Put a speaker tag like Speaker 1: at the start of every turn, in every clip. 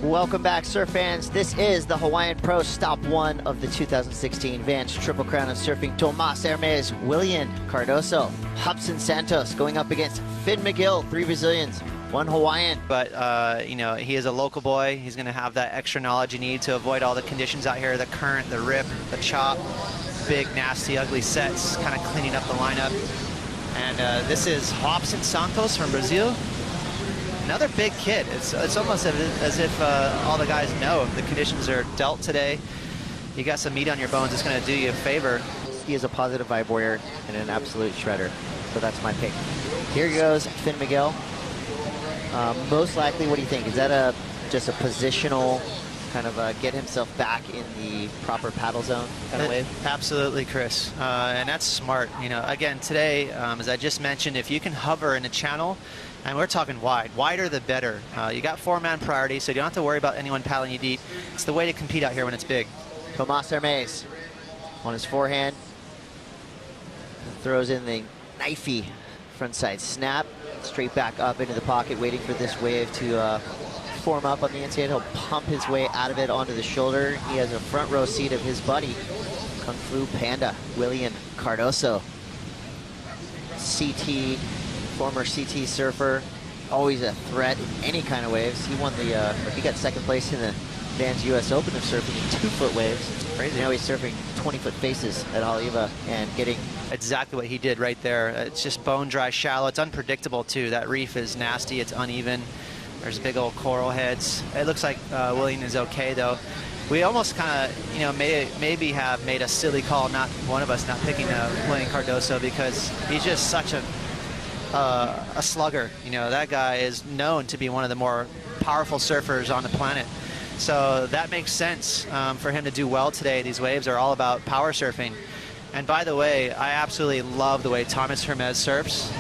Speaker 1: Welcome back, surf fans. This is the Hawaiian Pro Stop 1 of the 2016 Vans Triple Crown of Surfing. Tomas, Hermes, Willian, Cardoso, Hobson Santos going up against Finn McGill, 3 Brazilians, 1 Hawaiian.
Speaker 2: But, you know, he is a local boy. He's going to have that extra knowledge you need to avoid all the conditions out here, the current, the rip, the chop, big, nasty, ugly sets, kind of cleaning up the lineup. And this is Hobson Santos from Brazil. Another big kid. It's almost as if all the guys know the conditions are dealt today. You got some meat on your bones. It's going to do you a favor.
Speaker 1: He is a positive vibe warrior and an absolute shredder. So that's my pick. Here goes Finn McGill. Most likely, what do you think? Is that just a positional kind of get himself back in the proper paddle zone kind of wave?
Speaker 2: Absolutely, Chris. And that's smart. You know, again, today, as I just mentioned, if you can hover in a channel, and we're talking wide. Wider the better. You got 4-man priority, so you don't have to worry about anyone paddling you deep. It's the way to compete out here when it's big.
Speaker 1: Tomas Hermes on his forehand. Throws in the knifey frontside snap. Straight back up into the pocket, waiting for this wave to form up on the inside. He'll pump his way out of it onto the shoulder. He has a front row seat of his buddy, Kung Fu Panda, Willian Cardoso. CT, former CT surfer, always a threat in any kind of waves. He won the, he got 2nd place in the Vans US Open of surfing in 2-foot waves. Crazy. Now he's surfing 20-foot faces at Haleiwa and getting
Speaker 2: exactly what he did right there. It's just bone dry, shallow. It's unpredictable too. That reef is nasty. It's uneven. There's big old coral heads. It looks like Willian is okay though. We almost kind of, you know, maybe have made a silly call, not one of us not picking Willian Cardoso, because he's just such a slugger. You know, that guy is known to be one of the more powerful surfers on the planet. So that makes sense for him to do well today. These waves are all about power surfing. And by the way, I absolutely love the way Tomas Hermes surfs.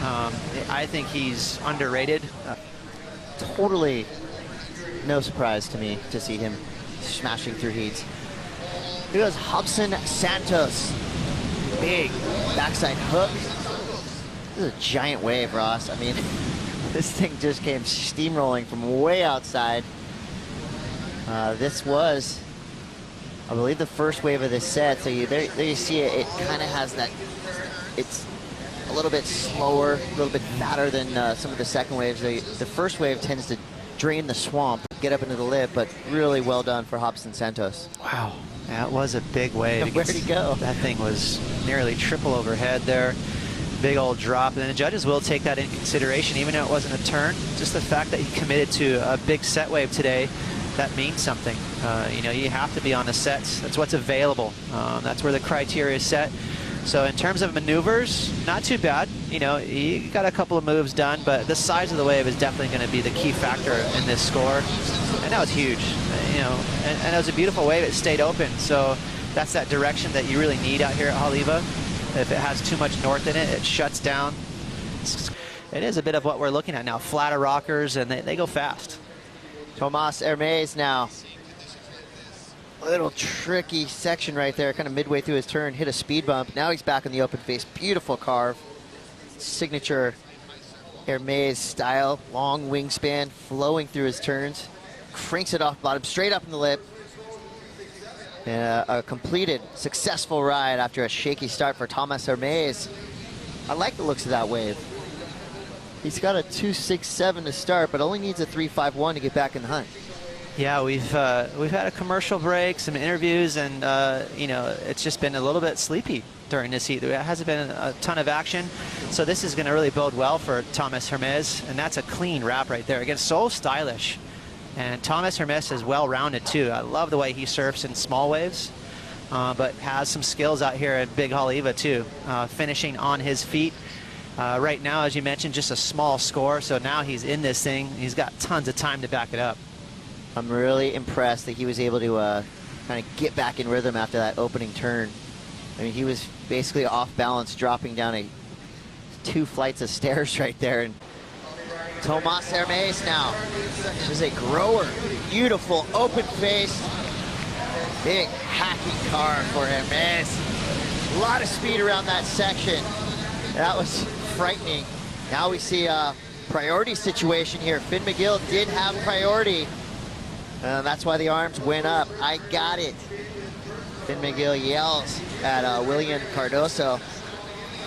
Speaker 2: I think he's underrated.
Speaker 1: Totally no surprise to me to see him smashing through heats. Here goes Hobson Santos. Big backside hook. This is a giant wave, Ross. I mean, this thing just came steamrolling from way outside. This was, I believe, the first wave of this set. So there you see it. It kind of has that. It's a little bit slower, a little bit fatter than some of the second waves. The first wave tends to drain the swamp, get up into the lip, but really well done for Hobson Santos.
Speaker 2: Wow, that was a big wave.
Speaker 1: Where'd he go?
Speaker 2: That thing was nearly triple overhead there. Big old drop, and the judges will take that in consideration, even though it wasn't a turn. Just the fact that he committed to a big set wave today, that means something. You know, you have to be on the sets. That's what's available. That's where the criteria is set. So in terms of maneuvers, not too bad. You know, he got a couple of moves done, but the size of the wave is definitely going to be the key factor in this score. And that was huge. You know, and it was a beautiful wave. It stayed open. So that's that direction that you really need out here at Haleiwa. If it has too much north in it, it shuts down. It is a bit of what we're looking at now. Flatter rockers, and they go fast.
Speaker 1: Tomas Hermes now. A little tricky section right there, kind of midway through his turn, hit a speed bump. Now he's back in the open face. Beautiful carve. Signature Hermes style. Long wingspan, flowing through his turns. Cranks it off bottom, straight up in the lip. And a completed, successful ride after a shaky start for Tomas Hermes. I like the looks of that wave. He's got a 2.67 to start, but only needs a 3.51 to get back in the hunt.
Speaker 2: Yeah, we've had a commercial break, some interviews, and you know, it's just been a little bit sleepy during this heat. There hasn't been a ton of action, so this is going to really bode well for Tomas Hermes, and that's a clean wrap right there. Again, so stylish. And Tomas Hermes is well-rounded too. I love the way he surfs in small waves, but has some skills out here at Big Haleiwa too, finishing on his feet. Right now, as you mentioned, just a small score, so now he's in this thing. He's got tons of time to back it up.
Speaker 1: I'm really impressed that he was able to kind of get back in rhythm after that opening turn. I mean, he was basically off balance, dropping down 2 flights of stairs right there. And Tomas Hermes now. This is a grower. Beautiful open face. Big hacky car for Hermes. A lot of speed around that section. That was frightening. Now we see a priority situation here. Finn McGill did have priority. That's why the arms went up. I got it. Finn McGill yells at Willian Cardoso.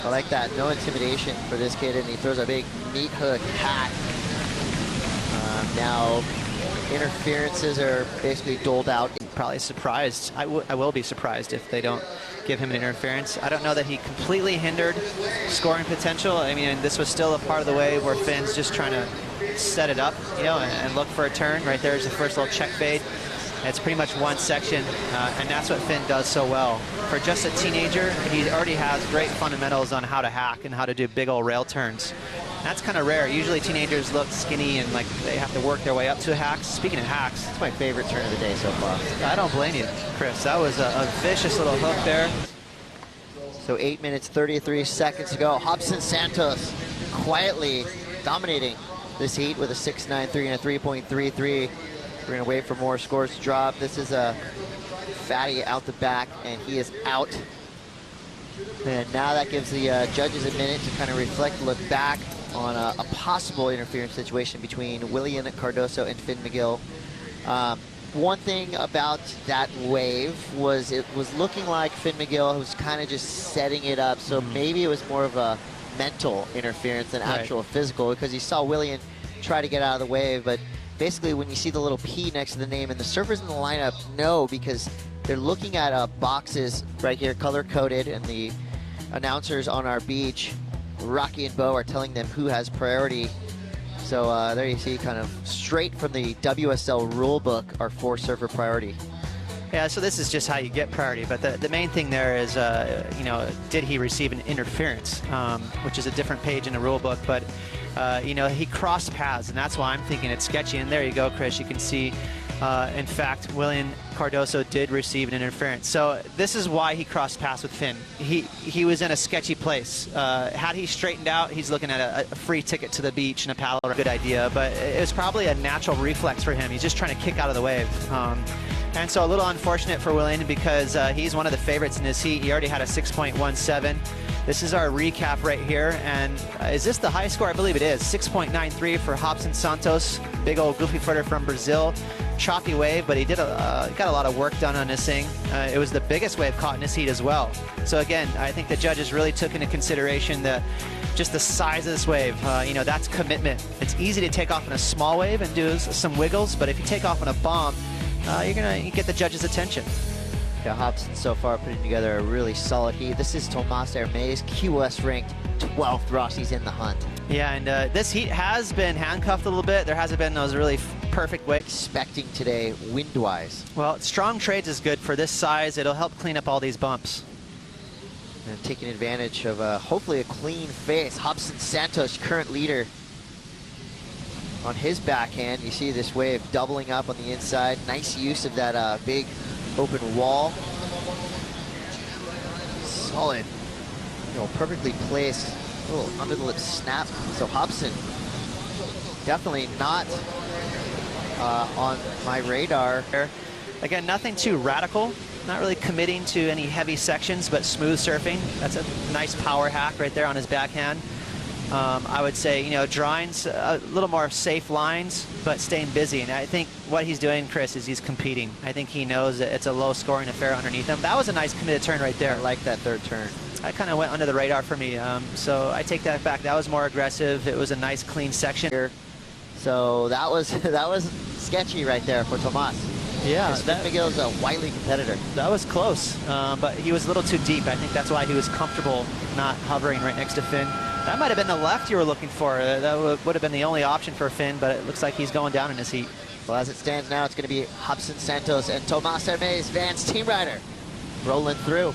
Speaker 1: I like that. No intimidation for this kid, and he throws a big meat hook hack. Now interferences are basically doled out.
Speaker 2: Probably surprised. I will be surprised if they don't give him an interference. I don't know that he completely hindered scoring potential. I mean, this was still a part of the wave where Finn's just trying to set it up, you know, and look for a turn. Right there's the first little check fade. It's pretty much one section, and that's what Finn does so well. For just a teenager, he already has great fundamentals on how to hack and how to do big old rail turns. That's kind of rare. Usually teenagers look skinny and like they have to work their way up to hacks. Speaking of hacks,
Speaker 1: it's my favorite turn of the day so far.
Speaker 2: I don't blame you, Chris. That was a vicious little hook there.
Speaker 1: So 8 minutes, 33 seconds to go. Hobson Santos quietly dominating this heat with a 6.93 and a 3.33. We're going to wait for more scores to drop. This is a fatty out the back, and he is out. And now that gives the judges a minute to kind of reflect, look back on a possible interference situation between Willian Cardoso and Finn McGill. One thing about that wave was it was looking like Finn McGill was kind of just setting it up, so maybe it was more of a mental interference than actual physical, because you saw Willian try to get out of the wave, but basically when you see the little P next to the name, and the surfers in the lineup know, because they're looking at boxes right here, color-coded, and the announcers on our beach, Rocky and Bo, are telling them who has priority. So there you see, kind of straight from the WSL rulebook, our 4-surfer priority.
Speaker 2: Yeah, so this is just how you get priority, but the main thing there is, you know, did he receive an interference, which is a different page in the rulebook, but you know, he crossed paths, and that's why I'm thinking it's sketchy. And there you go, Chris, you can see, in fact, Willian Cardoso did receive an interference. So this is why he crossed paths with Finn. He was in a sketchy place. Had he straightened out, he's looking at a free ticket to the beach and a paddle. Good idea, but it was probably a natural reflex for him. He's just trying to kick out of the wave. And so a little unfortunate for Willian, because he's one of the favorites in this heat. He already had a 6.17. This is our recap right here, and is this the high score? I believe it is. 6.93 for Hobson Santos, big old goofy footer from Brazil. Choppy wave, but he did got a lot of work done on this thing. It was the biggest wave caught in this heat as well. So again, I think the judges really took into consideration just the size of this wave. You know, that's commitment. It's easy to take off in a small wave and do some wiggles, but if you take off on a bomb, you're gonna get the judges' attention.
Speaker 1: Yeah, Hobson so far putting together a really solid heat. This is Tomas Hermes, QS ranked 12th. Rossi's in the hunt.
Speaker 2: Yeah, and this heat has been handcuffed a little bit. There hasn't been those really perfect waves.
Speaker 1: Expecting today, wind-wise.
Speaker 2: Well, strong trades is good for this size. It'll help clean up all these bumps.
Speaker 1: And taking advantage of hopefully a clean face. Hobson Santos, current leader. On his backhand, you see this wave doubling up on the inside. Nice use of that big open wall. Solid, you know, perfectly placed little under the lip snap. So Hobson definitely not on my radar.
Speaker 2: Again, nothing too radical. Not really committing to any heavy sections, but smooth surfing. That's a nice power hack right there on his backhand. I would say, you know, drawing a little more safe lines, but staying busy. And I think what he's doing, Chris, is he's competing. I think he knows that it's a low-scoring affair underneath him. That was a nice committed turn right there.
Speaker 1: I like that third turn.
Speaker 2: That kind of went under the radar for me. So I take that back. That was more aggressive. It was a nice, clean section.
Speaker 1: So that was sketchy right there for Tomas.
Speaker 2: Yeah,
Speaker 1: McGill's a wily competitor.
Speaker 2: That was close, but he was a little too deep. I think that's why he was comfortable not hovering right next to Finn. That might have been the left you were looking for. That would have been the only option for Finn, but it looks like he's going down in his heat.
Speaker 1: Well, as it stands now, it's going to be Hobson Santos and Tomas Hermes, Vans team rider, rolling through.